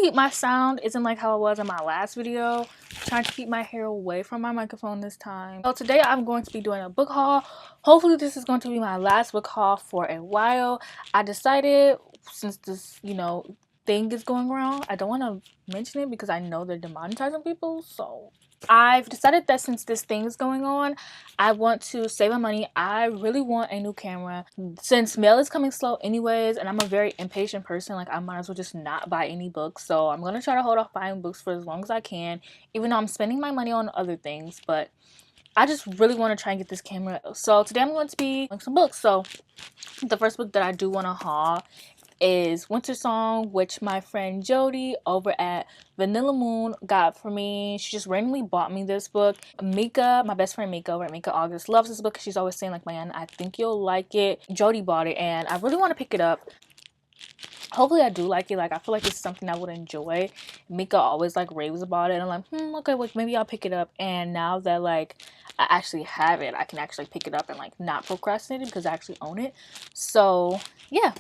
hopefully my sound isn't like how it was in my last video. I'm trying to keep my hair away from my microphone this time. So today I'm going to be doing a book haul. Hopefully this is going to be my last book haul for a while. I decided, since this, thing is going around, I don't want to mention it because I know they're demonetizing people. So I've decided that since this thing is going on, I want to save my money. I really want a new camera. Since mail is coming slow anyways, and I'm a very impatient person, like I might as well just not buy any books. So I'm going to try to hold off buying books for as long as I can, even though I'm spending my money on other things. But I just really want to try and get this camera. So today I'm going to be doing some books. So the first book that I do want to haul is Winter Song, which my friend Jody over at Vanilla Moon got for me. She just randomly bought me this book. Mika, my best friend Mika over at Mika August, loves this book. She's always saying like, man, I think you'll like it. Jody bought it and I really want to pick it up. Hopefully I do like it. Like, I feel like it's something I would enjoy. Mika always like raves about it and I'm like, okay, well, maybe I'll pick it up. And now that like I actually have it, I can actually pick it up and like not procrastinate it because I actually own it. So yeah.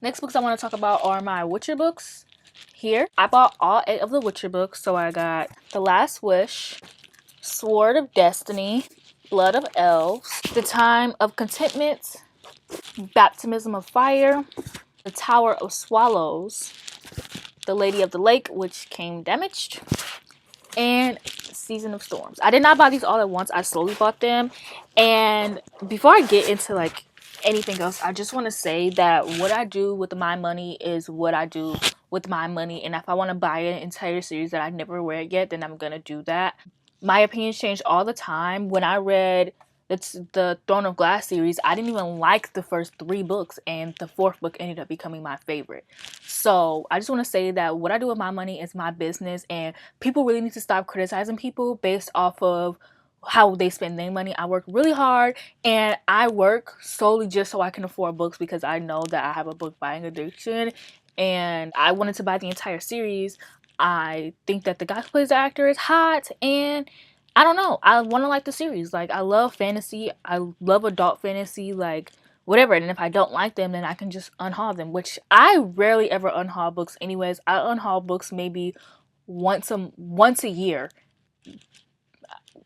Next books I want to talk about are my Witcher books. Here, I bought all 8 of the Witcher books. So I got The Last Wish, Sword of Destiny, Blood of Elves, The Time of Contentment, Baptism of Fire, The Tower of Swallows, The Lady of the Lake, which came damaged, and Season of Storms. I did not buy these all at once. I slowly bought them. And before I get into like anything else, I just want to say that what I do with my money is what I do with my money. And if I want to buy an entire series that I've never read yet, then I'm gonna do that. My opinions change all the time. When I read the Throne of Glass series, I didn't even like the first 3 books, and the 4th book ended up becoming my favorite. So I just want to say that what I do with my money is my business, and people really need to stop criticizing people based off of how they spend their money. I work really hard, and I work solely just so I can afford books because I know that I have a book buying addiction, and I wanted to buy the entire series. I think that the guy who plays the actor is hot, and I don't know, I want to like the series. Like, I love fantasy, I love adult fantasy, like whatever. And if I don't like them, then I can just unhaul them, which I rarely ever unhaul books anyways. I unhaul books maybe once a year.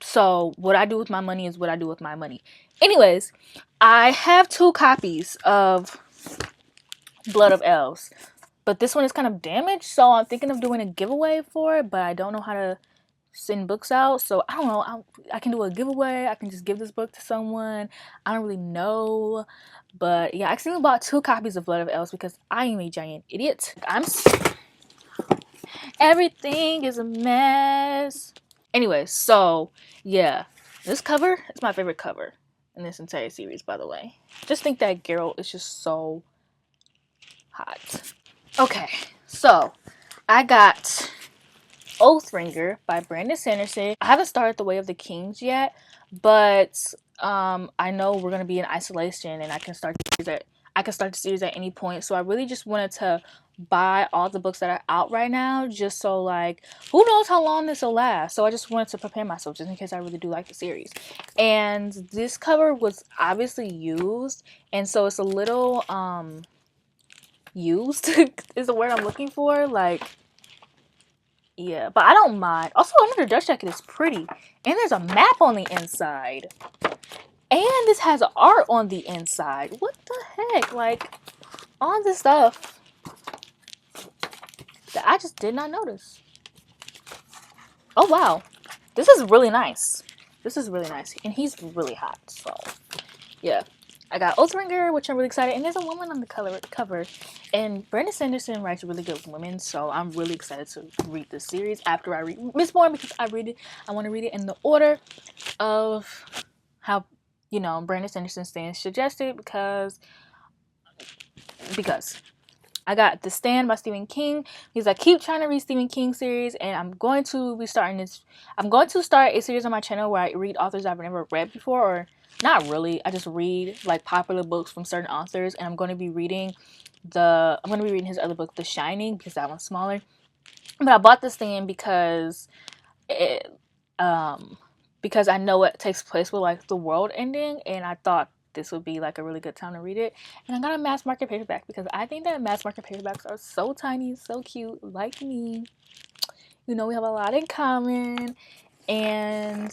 So what I do with my money is what I do with my money. Anyways, I have 2 copies of Blood of Elves, but this one is kind of damaged, so I'm thinking of doing a giveaway for it, but I don't know how to send books out. So I don't know, I can do a giveaway. I can just give this book to someone. I don't really know, but yeah, I accidentally bought 2 copies of Blood of Elves because I am a giant idiot. Everything is a mess. Anyway, so yeah, this cover is my favorite cover in this entire series, by the way. Just think that Geralt is just so hot. Okay, so I got Oathbringer by Brandon Sanderson. I haven't started The Way of the Kings yet, but I know we're gonna be in isolation and I can start the series at any point. So I really just wanted to buy all the books that are out right now, just so like who knows how long this will last. So I just wanted to prepare myself just in case I really do like the series. And this cover was obviously used, and so it's a little used is the word I'm looking for. Like, yeah, but I don't mind. Also, another dust jacket is pretty, and there's a map on the inside, and this has art on the inside. What the heck? Like, all this stuff that I just did not notice. Oh wow, this is really nice. This is really nice, and he's really hot. So yeah, I got Oathbringer, which I'm really excited, and there's a woman on the cover, and Brandon Sanderson writes really good women, so I'm really excited to read this series after I read Mistborn, because I want to read it in the order of how, Brandon Sanderson stands suggested, because I got The Stand by Stephen King, because I keep trying to read Stephen King series, and I'm going to be starting this. I'm going to start a series on my channel where I read authors I've never read before, or not really. I just read like popular books from certain authors, and I'm going to be reading his other book, The Shining, because that one's smaller. But I bought this thing because I know it takes place with like the world ending, and I thought this would be like a really good time to read it. And I got a mass market paperback because I think that mass market paperbacks are so tiny, so cute, like me. You know, we have a lot in common. And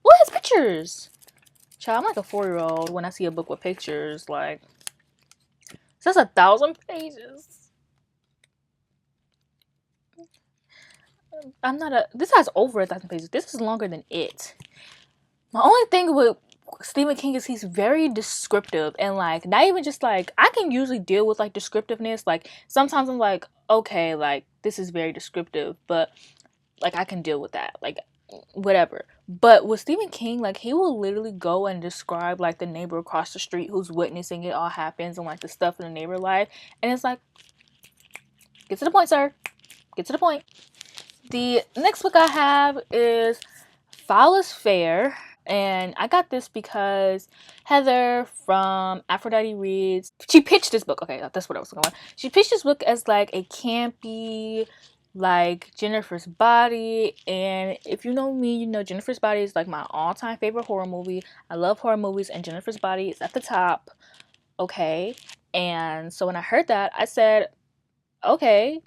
oh, it has pictures. Child, I'm like a 4-year-old when I see a book with pictures. Like, it says 1,000 pages. I'm not a. This has over 1,000 pages. This is longer than it. My only thing with Stephen King is he's very descriptive, and like not even just like I can usually deal with like descriptiveness. Like sometimes I'm like, okay, like this is very descriptive, but like I can deal with that. Like whatever. But with Stephen King, like he will literally go and describe like the neighbor across the street who's witnessing it all happens and like the stuff in the neighbor life, and it's like, get to the point, sir. Get to the point. The next book I have is Foul is Fair. And I got this because Heather from Aphrodite Reads, she pitched this book. Okay, that's what I was going with. She pitched this book as like a campy, like Jennifer's Body. And if you know me, you know Jennifer's Body is like my all-time favorite horror movie. I love horror movies, and Jennifer's Body is at the top. Okay. And so when I heard that, I said, okay,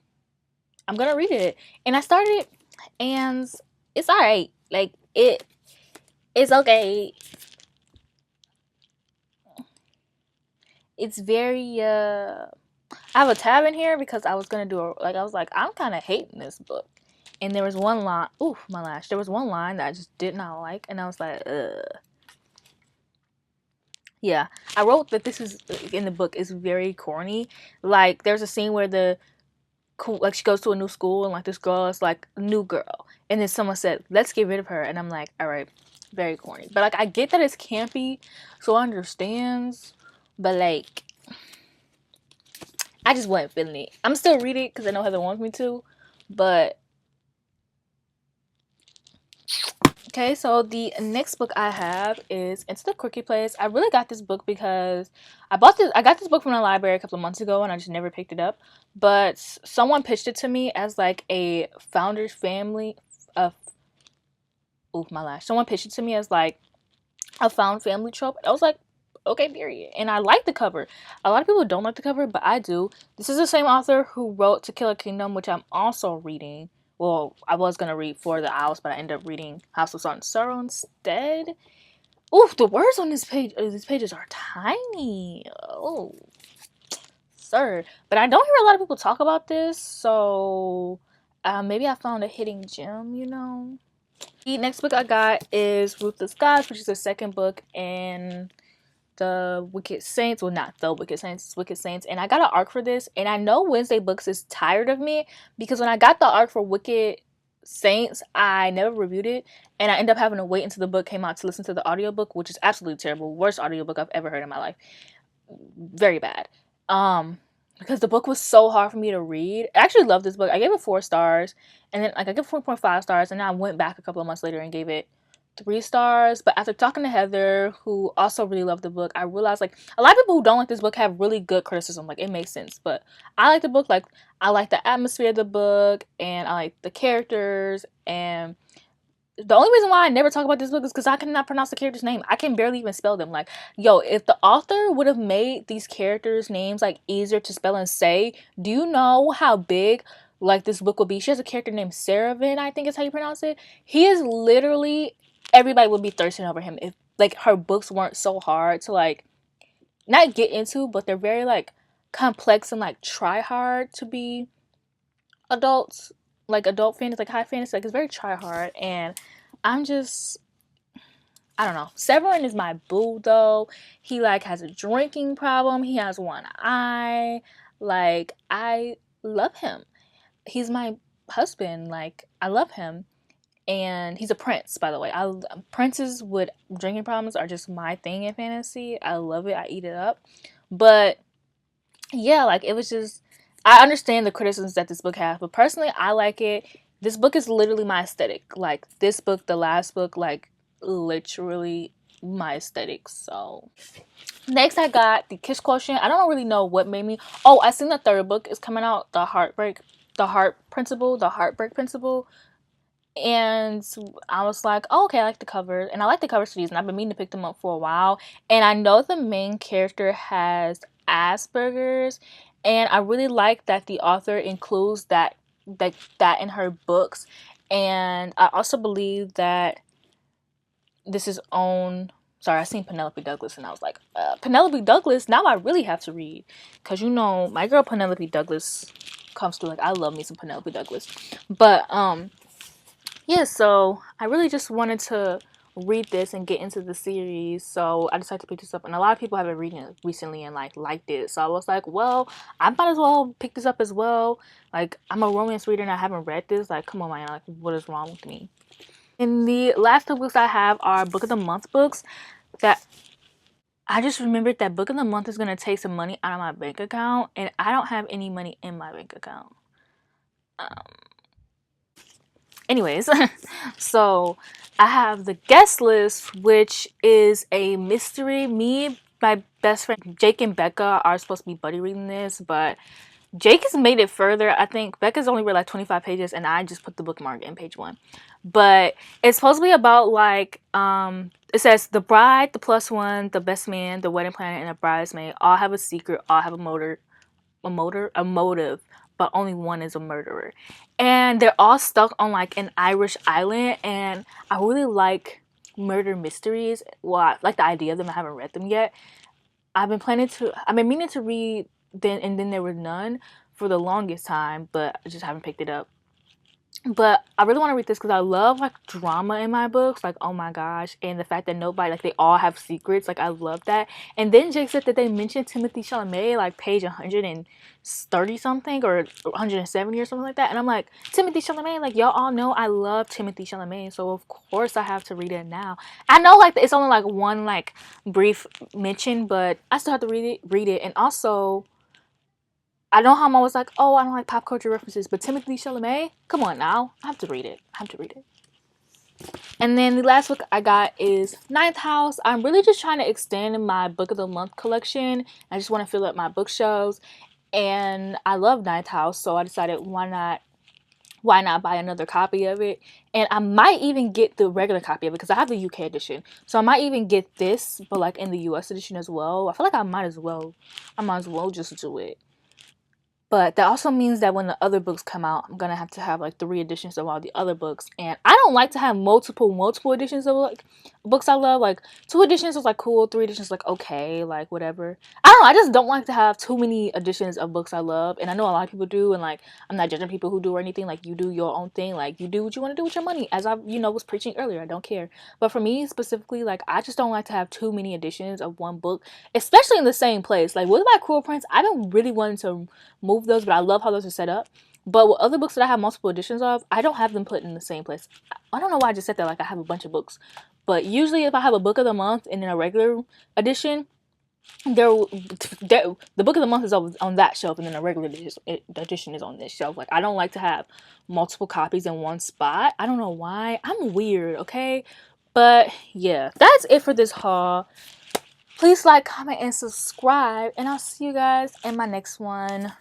I'm gonna read it. And I started, and it's alright. Like it's okay. It's very I have a tab in here because I was gonna do I was like, I'm kind of hating this book, and there was one line. Ooh, my lash. There was one line that I just did not like, and I was like, ugh. Yeah, I wrote that this is in the book is very corny. Like there's a scene where like she goes to a new school and like this girl is like a new girl, and then someone said, let's get rid of her, and I'm like, all right, very corny. But like I get that it's campy, so I understands, but like I just wasn't feeling it. I'm still reading it because I know Heather wants me to, but okay. So the next book I have is Into the Crooked Place. I really got this book because I got this book from the library a couple of months ago, and I just never picked it up. But someone pitched it to me as like a founder's family of. Ooh, my lash. Someone pitched it to me as like a found family trope. I was like, okay, period. And I like the cover. A lot of people don't like the cover, but I do. This is the same author who wrote To Kill a Kingdom, which I'm also reading. Well, I was going to read For the Owls, but I ended up reading House of Salt and Sorrow instead. Ooh, the words on this page, these pages are tiny. Oh, sir. But I don't hear a lot of people talk about this, so maybe I found a hidden gem, you know? The next book I got is Ruth Disguise, which is the second book in the Wicked Saints. Well, not the Wicked Saints, it's Wicked Saints. And I got an arc for this. And I know Wednesday Books is tired of me because when I got the arc for Wicked Saints, I never reviewed it. And I ended up having to wait until the book came out to listen to the audiobook, which is absolutely terrible. Worst audiobook I've ever heard in my life. Very bad. Because the book was so hard for me to read. I actually love this book. I gave it 4 stars. And then like I gave 4.5 stars. And then I went back a couple of months later and gave it 3 stars. But after talking to Heather, who also really loved the book, I realized like a lot of people who don't like this book have really good criticism. Like it makes sense. But I like the book. Like I like the atmosphere of the book, and I like the characters. And the only reason why I never talk about this book is because I cannot pronounce the character's name. I can barely even spell them. Like, yo, if the author would have made these characters' names like easier to spell and say, do you know how big like this book would be? She has a character named Saravan, I think is how you pronounce it. He is literally, everybody would be thirsting over him if like her books weren't so hard to like not get into, but they're very like complex and like try hard to be adults, like adult fantasy, like high fantasy. Like it's very try hard, and I'm just, I don't know. Severin is my boo though. He like has a drinking problem. He has one eye. Like I love him. He's my husband. Like I love him, and he's a prince, by the way. Princes with drinking problems are just my thing in fantasy. I love it. I eat it up. But yeah, like it was just, I understand the criticisms that this book has, but personally I like it. This book is literally my aesthetic. Like this book, the last book, like literally my aesthetic. So next I got The Kiss Quotient. I don't really know what made me, oh, I seen the third book is coming out, the Heartbreak Principle. And I was like, oh, okay, I like the covers, and I like the covers for these, and I've been meaning to pick them up for a while. And I know the main character has Asperger's, and I really like that the author includes that in her books. And I also believe that this is own. Sorry, I seen Penelope Douglas, and I was like, Penelope Douglas. Now I really have to read, cause you know my girl Penelope Douglas comes through. Like, I love me some Penelope Douglas, but yeah, so I really just wanted to read this and get into the series, so I decided to pick this up. And a lot of people have been reading it recently and like liked it, so I was like, well, I might as well pick this up as well. Like, I'm a romance reader and I haven't read this. Like, come on, man, like, what is wrong with me? And the last two books I have are Book of the Month books. That I just remembered that Book of the Month is gonna take some money out of my bank account, and I don't have any money in my bank account. Um, Anyways, so I have the guest list, which is a mystery. Me, my best friend Jake and Becca are supposed to be buddy reading this, but Jake has made it further. I think Becca's only read like 25 pages, and I just put the bookmark in page 1. But it's supposed to be about like it says the bride, the plus one, the best man, the wedding planner, and the bridesmaid all have a secret, all have a motive, but only one is a murderer. And they're all stuck on like an Irish island, and I really like murder mysteries. Well, I like the idea of them. I haven't read them yet. I've been meaning to read Then and Then There Were None for the longest time, but I just haven't picked it up. But I really want to read this because I love like drama in my books, like, oh my gosh. And the fact that nobody, like, they all have secrets, like, I love that. And then Jake said that they mentioned Timothy Chalamet like page 130 something or 170 or something like that. And I'm like, Timothy Chalamet, like, y'all all know I love Timothy Chalamet, so of course I have to read it now. I know like it's only like one like brief mention, but I still have to read it. And also, I know how I'm always like, oh, I don't like pop culture references, but Timothy Chalamet, come on now, I have to read it. I have to read it. And then the last book I got is Ninth House. I'm really just trying to extend my Book of the Month collection. I just want to fill up my bookshelves, and I love Ninth House, so I decided why not buy another copy of it. And I might even get the regular copy of it because I have the UK edition, so I might even get this, but like in the US edition as well. I feel like I might as well just do it. But that also means that when the other books come out, I'm gonna have to have like 3 editions of all the other books. And I don't like to have multiple editions of like books I love. Like 2 editions is like cool, 3 editions like okay, like whatever. I don't know, I just don't like to have too many editions of books I love. And I know a lot of people do, and like I'm not judging people who do or anything. Like, you do your own thing, like you do what you want to do with your money. As I was preaching earlier, I don't care. But for me specifically, like I just don't like to have too many editions of one book, especially in the same place. Like with my Cruel Prince, I've been really wanting to move those, but I love how those are set up. But with other books that I have multiple editions of, I don't have them put in the same place. I don't know why I just said that like I have a bunch of books. But usually if I have a Book of the Month and then a regular edition, the Book of the Month is on that shelf, and then a regular edition is on this shelf. Like, I don't like to have multiple copies in one spot. I don't know why. I'm weird, okay? But yeah, that's it for this haul. Please like, comment, and subscribe, and I'll see you guys in my next one.